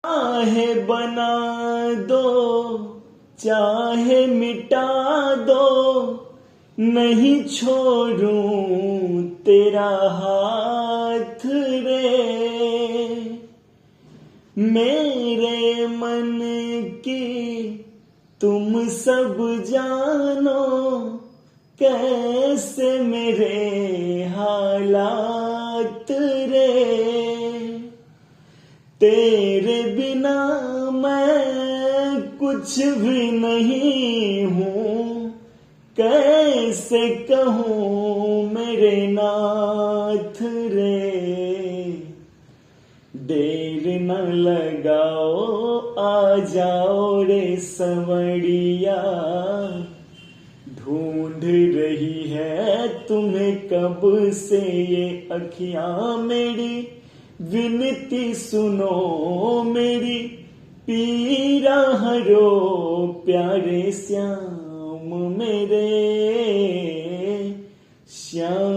चाहे बना दो चाहे मिटा दो, नहीं छोड़ूं तेरा हाथ रे। मेरे मन की तुम सब जानो, कैसे मेरे हालात रे। तेरे बिना मैं कुछ भी नहीं हूँ, कैसे कहूँ मेरे नाथ रे। देर न लगाओ आ जाओ रे संवरिया, ढूंढ रही है तुम्हें कब से ये अखियां मेरी। विनती सुनो मेरी पीरा हरो प्यारे श्याम मेरे, श्याम